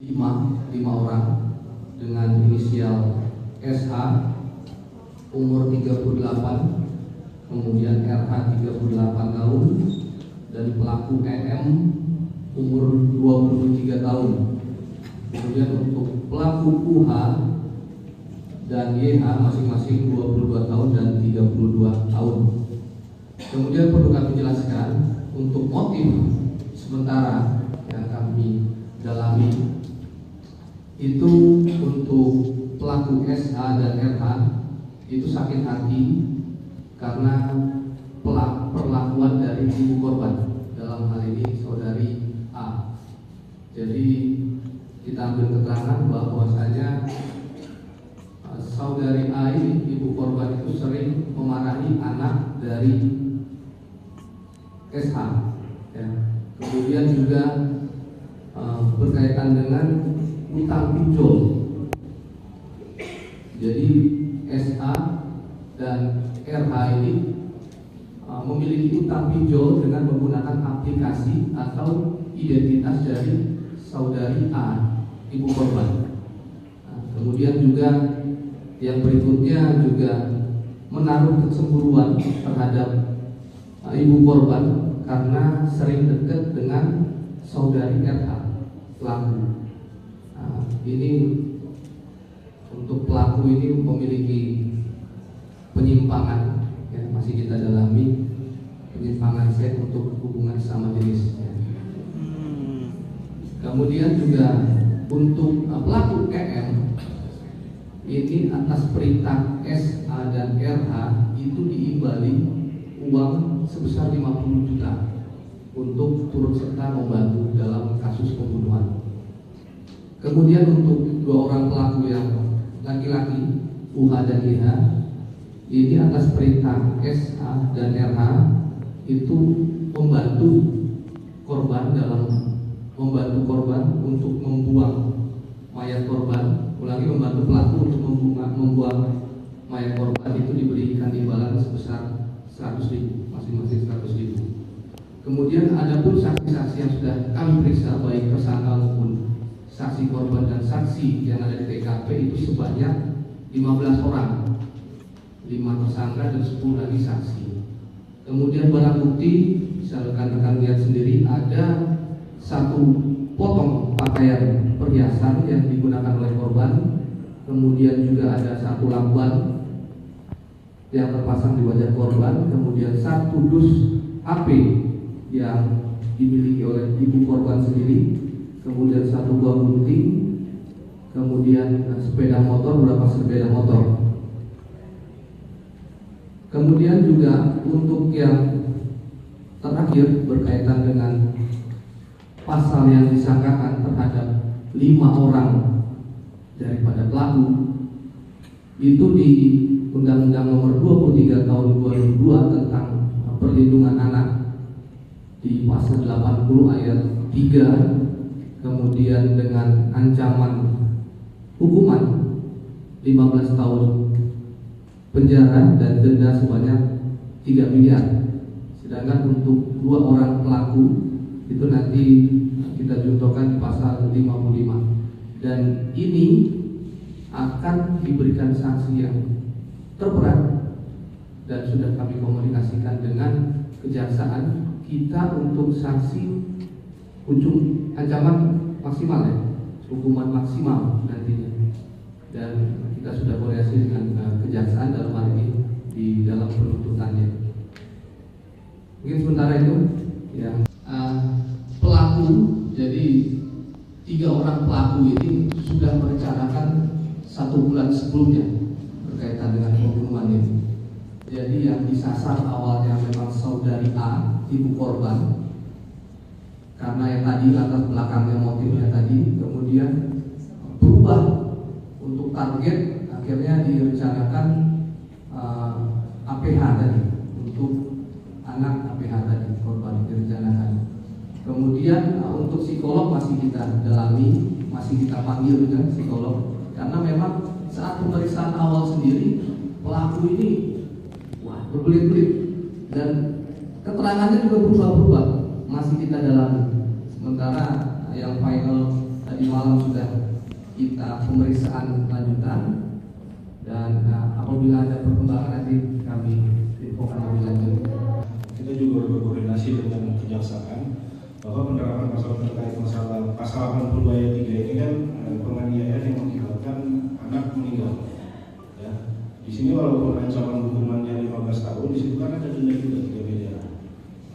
lima orang dengan inisial SH umur 38, kemudian RH 38 tahun, dan pelaku EM umur 23 tahun. Kemudian untuk pelaku UH dan YH masing-masing 22 tahun dan 32 tahun. Kemudian perlu kami jelaskan untuk motif sementara yang kami dalami itu untuk pelaku SH dan RH itu sakit hati karena perlakuan dari ibu korban, dalam hal ini saudari A. Jadi kita ambil keterangan bahwasanya saudari A ini, ibu korban itu sering memarahi anak dari SH, ya. Kemudian juga berkaitan dengan utang pinjol. Jadi SH dan RH ini memiliki utang pinjol dengan menggunakan aplikasi atau identitas dari saudari A, ibu korban. Kemudian juga yang berikutnya juga menaruh kecemburuan terhadap ibu korban karena sering dekat dengan saudari RH, pelaku. Ini untuk pelaku ini memiliki penyimpangan, ya, masih kita dalami penyimpangan seks untuk hubungan sama jenis, ya. Kemudian juga untuk pelaku EM ini atas perintah SH dan RH itu diimbali uang sebesar 50 juta untuk turut serta membantu dalam kasus pembunuhan. Kemudian untuk dua orang pelaku yang laki-laki UH dan YH ini atas perintah SH dan RH itu membantu korban untuk membuang mayat korban. Ulangi, membantu pelaku untuk membuang mayat korban itu diberikan imbalan sebesar 100.000, masing-masing 100.000. Kemudian ada pun saksi-saksi yang sudah kami periksa, baik tersangka maupun saksi korban dan saksi yang ada di TKP itu sebanyak 15 orang, 5 tersangka dan 10 lagi saksi. Kemudian barang bukti bisa rekan-rekan lihat sendiri, ada satu potong pakaian perhiasan yang digunakan oleh korban. Kemudian juga ada satu lakban yang terpasang di wajah korban. Kemudian satu dus HP yang dimiliki oleh ibu korban sendiri. Kemudian satu buah gunting. Kemudian sepeda motor, beberapa sepeda motor. Kemudian juga untuk yang terakhir berkaitan dengan pasal yang disangkakan terhadap 5 orang daripada pelaku itu di Undang-Undang Nomor 23 Tahun 2002 tentang Perlindungan Anak di pasal 80 ayat 3, kemudian dengan ancaman hukuman 15 tahun penjara dan denda sebanyak 3 miliar. Sedangkan untuk 2 orang pelaku itu nanti kita contohkan di pasal 55, dan ini akan diberikan sanksi yang terberat dan sudah kami komunikasikan dengan kejaksaan kita untuk sanksi ujung ancaman maksimal, ya, hukuman maksimal nantinya, dan kita sudah koordinasi dengan kejaksaan dalam hal ini di dalam penuntutannya. Mungkin sementara itu ya. Pelaku, jadi 3 orang pelaku ini sudah merencanakan 1 bulan sebelumnya berkaitan dengan pembunuhan ini. Jadi yang disasar awalnya memang saudari A, ibu korban, karena yang tadi latar belakangnya motifnya tadi, kemudian berubah untuk target, akhirnya direncanakan APH tadi, untuk anak APH tadi, korban direncanakan. Kemudian untuk psikolog masih kita dalami, masih kita panggil juga psikolog, karena memang saat pemeriksaan awal sendiri pelaku ini berbelit-belit dan keterangannya juga berubah-ubah, masih kita dalami. Sementara yang final tadi malam sudah kita pemeriksaan lanjutan, dan apabila ada perkembangan nanti kami infokan lebih lanjut. Kita juga berkoordinasi dengan kejaksaan bahwa penerapan pasal terkait pasal 82 ayat 3 ini kan penganiayaan yang mengakibatkan anak meninggal. Ya. Di sini walaupun ancaman hukumannya 15 tahun, di situ kan ada denda juga 3 miliar.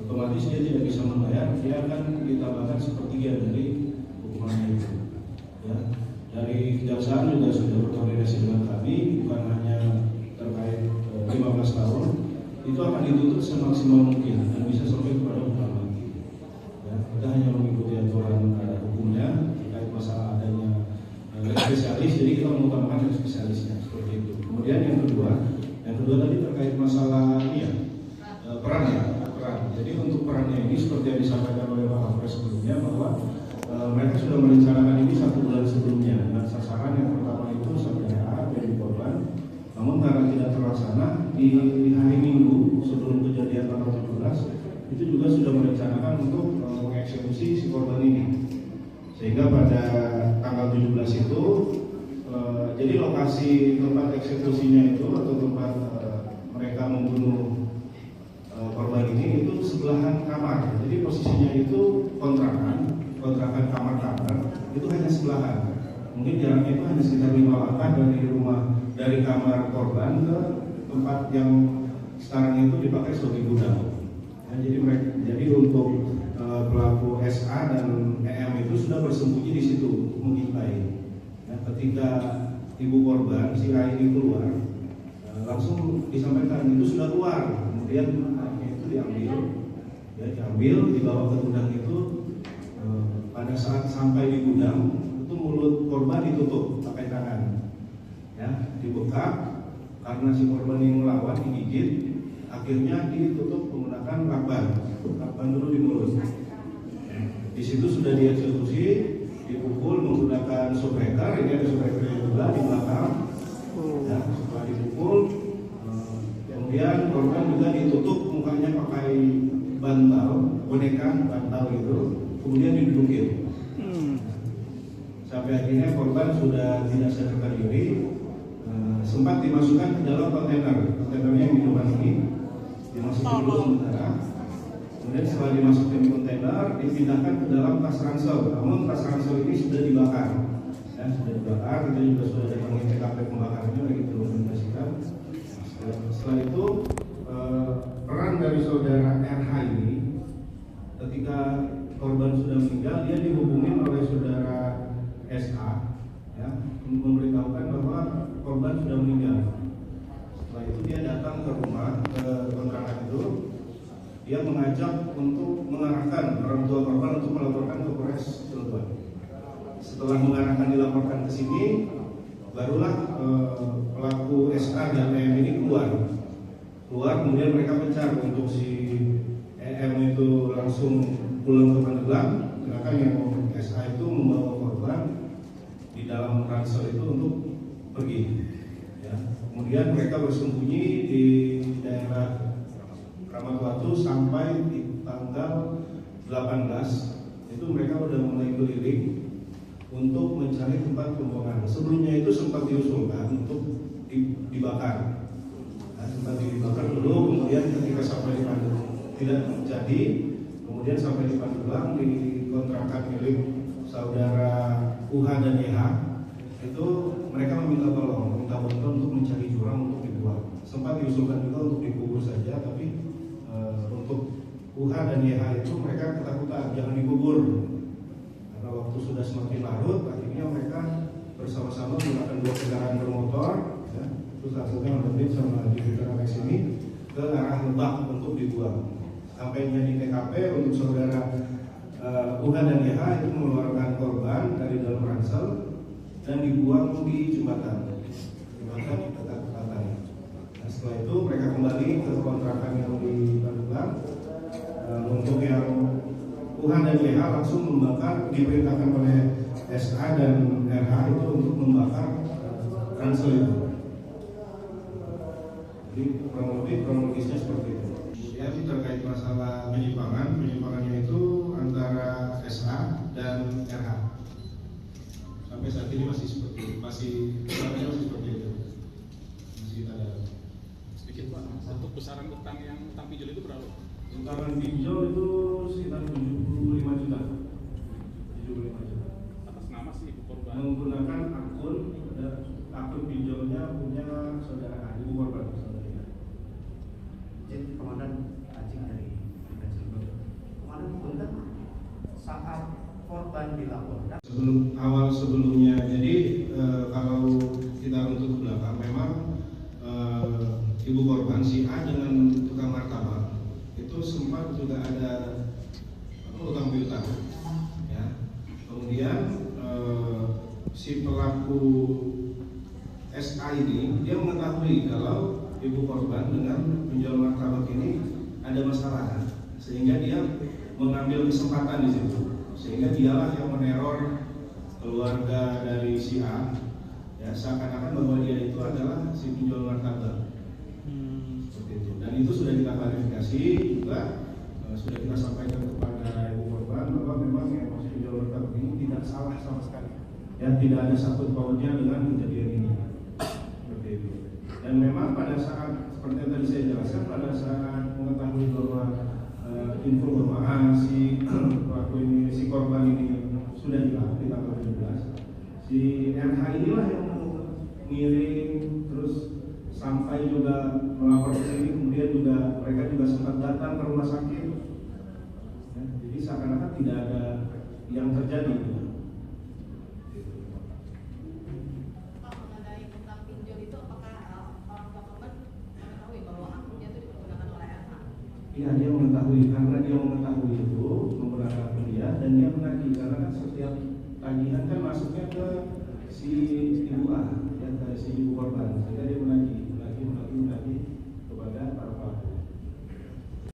Otomatis dia tidak bisa membayar, dia akan ditambahkan sepertiga dari hukumannya itu. Ya. Dari kejaksaan juga sudah berkoordinasi dengan kami, bukan hanya terkait 15 tahun, itu akan ditutup semaksimal mungkin dan bisa sampai kepada hukuman mati. Ya, kita hanya mengikuti aturan hukumnya terkait masalah adanya spesialis, jadi kita mengutamakan spesialisnya seperti itu. Kemudian yang kedua tadi terkait masalah peran. Jadi untuk perannya ini seperti yang disampaikan oleh Pak Kapolres sebelumnya bahwa mereka sudah merencanakan ini 1 bulan sebelumnya, dan sasaran yang pertama itu saudara dari korban. Namun karena tidak terlaksana di hari Minggu sebelum kejadian tanggal 17 itu juga sudah merencanakan untuk mengeksekusi si korban ini, sehingga pada tanggal 17 itu jadi lokasi tempat eksekusinya itu atau tempat mereka membunuh korban ini itu sebelahan kamar. Jadi posisinya itu kontrakan kamar-kamar itu hanya sebelahan. Mungkin jaraknya itu hanya sekitar 5 langkah dari kamar korban ke tempat yang sekarang itu dipakai sebagai gudang. Ya, jadi untuk pelaku SA dan EM itu sudah bersembunyi di situ mengintai. Ya, ketika ibu korban si A ini keluar, langsung disampaikan itu sudah keluar. Kemudian anaknya itu diambil, dibawa ke gudang itu. Pada saat sampai di gudang, itu mulut korban ditutup pakai tangan, ya, dibekap karena si korban yang melawan digigit, akhirnya ditutup menggunakan lakban dulu di mulut. Di situ sudah dieksekusi, dipukul menggunakan subreker, ini ada subreker juga di belakang. Ya, setelah dipukul, kemudian korban juga ditutup mukanya pakai boneka bantal itu, kemudian didudukin. Sampai akhirnya korban sudah tidak sadarkan diri, sempat dimasukkan ke dalam kontainernya yang di depan ini, dimasukin dulu sementara. Kemudian setelah dimasukin kontainer, dipindahkan ke dalam tas ransel. Namun tas ransel ini sudah dibakar. Ya, sudah dibakar. Kita juga sudah datangi TKP pembakarannya lagi dokumentasikan. Setelah itu peran dari saudara RH ini, ketika korban sudah meninggal, dia dihubungin oleh saudara SA, ya, memberitahukan bahwa korban sudah meninggal. Setelah itu dia datang ke rumah, ke kontrakan itu, dia mengajak untuk mengarahkan orang tua korban untuk melaporkan ke Polres Cilegon. Setelah mengarahkan dilaporkan ke sini, barulah pelaku SA dan EM ini keluar, kemudian mereka mencar untuk si EM itu langsung pulang ke Pandeglang, sedangkan yang SA itu membawa korban di dalam ransel itu untuk pergi. Ya. Kemudian mereka bersembunyi di daerah Kramat Watu sampai di tanggal 18 itu mereka sudah mulai keliling untuk mencari tempat pembuangan. Sebelumnya itu sempat diusulkan untuk dibakar. Nah, sempat dibakar dulu, kemudian ketika sampai di Pandeglang tidak menjadi, kemudian sampai di Pandeglang di kontrakan milik saudara UH dan YH itu mereka minta bantuan untuk mencari jurang untuk dibuang. Sempat diusulkan juga untuk dikubur saja, tapi untuk UH dan YH itu mereka ketakutan jangan dikubur. Karena waktu sudah semakin larut, akhirnya mereka bersama-sama menggunakan 2 kendaraan bermotor, ya, terus hasilnya menerbit sama di Alex ini ke arah Lebak untuk dibuang. Sampainya di TKP untuk saudara UH dan YH itu mengeluarkan korban dari dalam ransel dan dibuang di jembatan dekat pantai. Nah, setelah itu mereka kembali ke kontrakan yang di Pandeglang. Untuk yang UH dan YH langsung membakar, diperintahkan oleh SA dan RH itu untuk membakar ransel itu. Jadi kronologisnya seperti itu. Kemudian terkait masalah penyimpangannya itu antara SA dan RH. sampai saat ini masih seperti itu, masih seperti itu, masih kita dalami. Sedikit Pak, untuk besaran utang pinjol itu berapa? Utangan pinjol itu sekitar 75 juta. 75 juta. Atas nama si ibu korban. Menggunakan akun pinjolnya punya saudara ibu korban. Jadi Komandan Acing dari Cirebon. Komandan punten saat korban dilaporkan. Sebelumnya, jadi kalau kita runtuh ke belakang, memang ibu korban si A dengan tukang martabak itu sempat juga ada utang piutang, ya. Kemudian si pelaku SA ini dia mengetahui kalau ibu korban dengan penjual martabak ini ada masalah, sehingga dia mengambil kesempatan di situ, sehingga dialah yang meneror keluarga dari si A, ya, seakan-akan bahwa dia itu adalah si penjual martabak. Seperti itu. Dan itu sudah kita klarifikasi juga, sudah kita sampaikan kepada ibu korban bahwa memang yang masih penjual martabak ini tidak salah sama sekali, ya, tidak ada sangkut pautnya dengan kejadian ini. Seperti itu. Dan memang pada saat seperti yang tadi saya jelaskan, pada saat mengetahui bahwa info bahwa si pelaku ini, si korban ini sudah hilang di tanggal 17, si RH inilah yang mengiring terus sampai juga melapor ke sini, kemudian juga mereka juga sempat datang ke rumah sakit, ya, jadi seakan-akan tidak ada yang terjadi. Pak, mengenai utang pinjol itu apakah orang tua korban mengetahui bahwa akunnya itu dipergunakan oleh RH? Iya, dia mengetahui, karena dia mengetahui itu menggunakan akun dia, dan dia menagih karena kan setiap tagihan kan masuknya ke si ibu A, ya, ke si ibu korban, sehingga